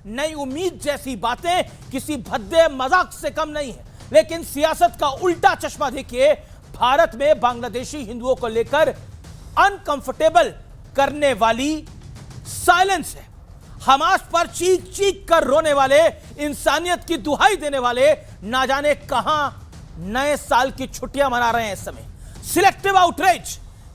नई उम्मीद जैसी बातें किसी भद्दे मजाक से कम नहीं है। लेकिन सियासत का उल्टा चश्मा देखिए, भारत में बांग्लादेशी हिंदुओं को लेकर अनकंफर्टेबल करने वाली साइलेंस है। हमास पर चीख चीख कर रोने वाले, इंसानियत की दुहाई देने वाले ना जाने कहां नए साल की छुट्टियां मना रहे हैं। इस समय सिलेक्टिव आउटरीच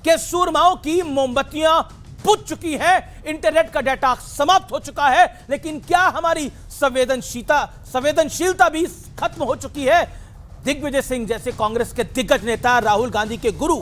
के सूरमाओं की मोमबत्तियां बुझ चुकी है, इंटरनेट का डाटा समाप्त हो चुका है, लेकिन क्या हमारी संवेदनशीलता भी खत्म हो चुकी है? दिग्विजय सिंह जैसे कांग्रेस के दिग्गज नेता, राहुल गांधी के गुरु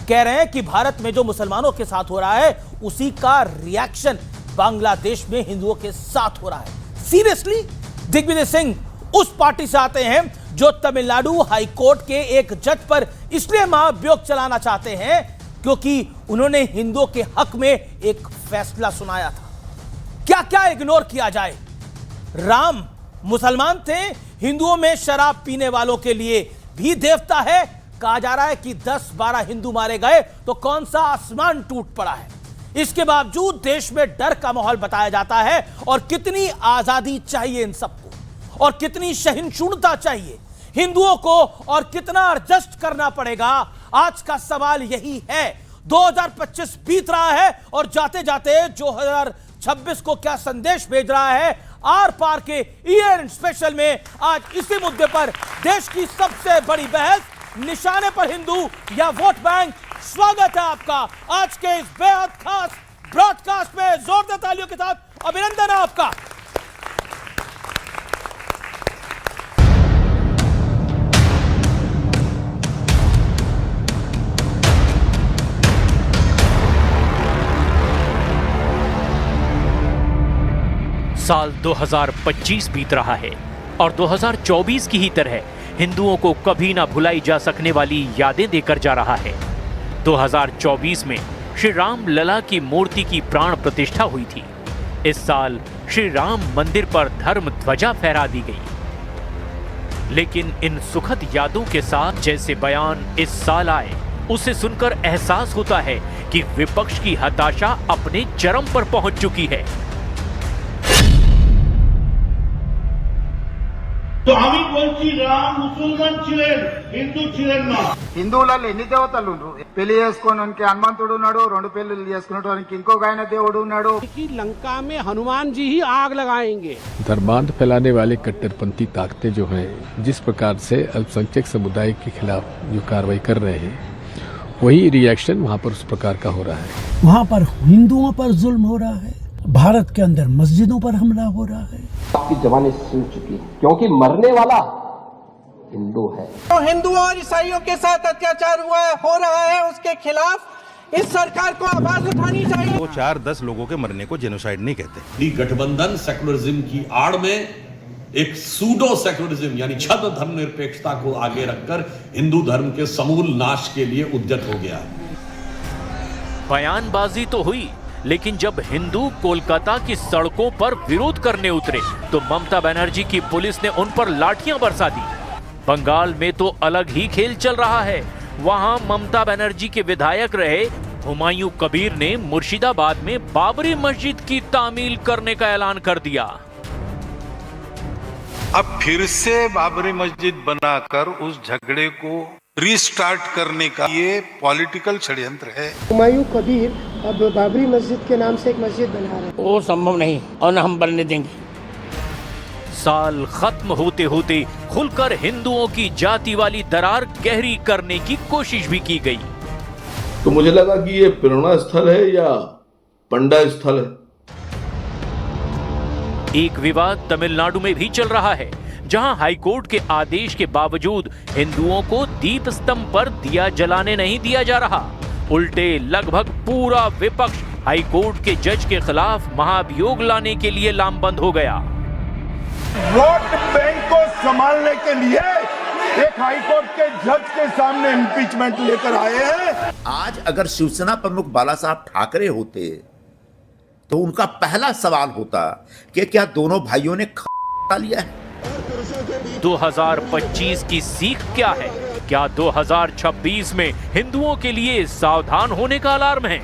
कह रहे हैं कि भारत में जो मुसलमानों के साथ हो रहा है उसी का रिएक्शन बांग्लादेश में हिंदुओं के साथ हो रहा है। सीरियसली? दिग्विजय सिंह उस पार्टी से आते हैं जो तमिलनाडु हाईकोर्ट के एक जज पर इसलिए महाभियोग चलाना चाहते हैं क्योंकि उन्होंने हिंदुओं के हक में एक फैसला सुनाया था। क्या क्या इग्नोर किया जाए? राम मुसलमान थे, हिंदुओं में शराब पीने वालों के लिए भी देवता है। कहा जा रहा है कि 10-12 हिंदू मारे गए तो कौन सा आसमान टूट पड़ा है। इसके बावजूद देश में डर का माहौल बताया जाता है। और कितनी आजादी चाहिए इन सबको, और कितनी सहिष्णुता चाहिए हिंदुओं को, और कितना एडजस्ट करना पड़ेगा। आज का सवाल यही है। 2025 बीत रहा है और जाते जाते 2026 को क्या संदेश भेज रहा है? आर पार के ईयर स्पेशल में आज इसी मुद्दे पर देश की सबसे बड़ी बहस, निशाने पर हिंदू या वोट बैंक। स्वागत है आपका आज के इस बेहद खास ब्रॉडकास्ट में। जोरदार तालियों के साथ अभिनंदन है आपका। साल 2025 बीत रहा है और 2024 की ही तरह हिंदुओं को कभी ना भुलाई जा सकने वाली यादें देकर जा रहा है। 2024 में श्री राम लला की मूर्ति की प्राण प्रतिष्ठा हुई थी। इस साल श्री राम मंदिर पर धर्म ध्वजा फहरा दी गई। लेकिन इन सुखद यादों के साथ जैसे बयान इस साल आए, उसे सुनकर एहसास होता है कि विपक्ष की हताशा अपने चरम पर पहुंच चुकी है। তো আমি বলছি রাম মুসলমান ছিলেন, হিন্দু ছিলেন না। హిందువులలో ఎన్ని దేవతలు ఉన్నారు? పెళ్లి చేసుకోవడానికి హనుమంతుడు ఉన్నాడు, రెండు పెళ్లిళ్ళు చేసుకునేటానికి ఇంకొక ఆయన దేవుడు ఉన్నాడు। कि लंका में हनुमान जी ही आग लगाएंगे। धर्मांध फैलाने वाले कट्टरपंथी ताकतें जो हैं, जिस प्रकार से अल्पसंख्यक समुदाय के खिलाफ जो कार्रवाई कर रहे हैं, वही रिएक्शन वहाँ पर उस प्रकार का हो रहा है। वहाँ पर हिंदुओं पर जुल्म हो रहा है, भारत के अंदर मस्जिदों पर हमला हो रहा है। आपकी जवानी सुन चुकी है क्योंकि मरने वाला हिंदू है। तो हिंदुओं और ईसाइयों के साथ अत्याचार हो रहा है, उसके खिलाफ इस सरकार को आवाज उठानी चाहिए। वो 4-10 लोगों के मरने को जेनोसाइड नहीं कहते। गठबंधन सेकुलरिज्म की आड़ में एक सूडो सेकुलरिज्म यानी छद्म धर्मनिरपेक्षता को आगे रखकर हिंदू धर्म के समूल नाश के लिए उद्यत हो गया है। बयानबाजी तो हुई, लेकिन जब हिंदू कोलकाता की सड़कों पर विरोध करने उतरे तो ममता बनर्जी की पुलिस ने उन पर लाठियां बरसा दी। बंगाल में तो अलग ही खेल चल रहा है। वहां ममता बनर्जी के विधायक रहे हुमायूं कबीर ने मुर्शिदाबाद में बाबरी मस्जिद की तामील करने का ऐलान कर दिया। अब फिर से बाबरी मस्जिद बनाकर उस झगड़े को रीस्टार्ट करने का ये पॉलिटिकल षड्यंत्र है। हुमायूं कबीर अब बाबरी मस्जिद के नाम से एक मस्जिद बना रहे हैं। वो संभव नहीं और न हम बनने देंगे। साल खत्म होते होते खुलकर हिंदुओं की जाति वाली दरार गहरी करने की कोशिश भी की गई। तो मुझे लगा कि ये प्रेरणा स्थल है या पंडा स्थल है। एक विवाद तमिलनाडु में भी चल रहा है, जहां हाईकोर्ट के आदेश के बावजूद हिंदुओं को दीप स्तंभ पर दिया जलाने नहीं दिया जा रहा। उल्टे लगभग पूरा विपक्ष हाईकोर्ट के जज के खिलाफ महाभियोग लाने के लिए लामबंद हो गया। वोट बैंक को संभालने के लिए एक हाईकोर्ट के जज के सामने इम्पीचमेंट लेकर आए हैं। आज अगर शिवसेना प्रमुख बाला साहब ठाकरे होते तो उनका पहला सवाल होता कि क्या दोनों भाइयों ने खा लिया है। 2025 की सीख क्या है? क्या 2026 में हिंदुओं के लिए सावधान होने का अलार्म है?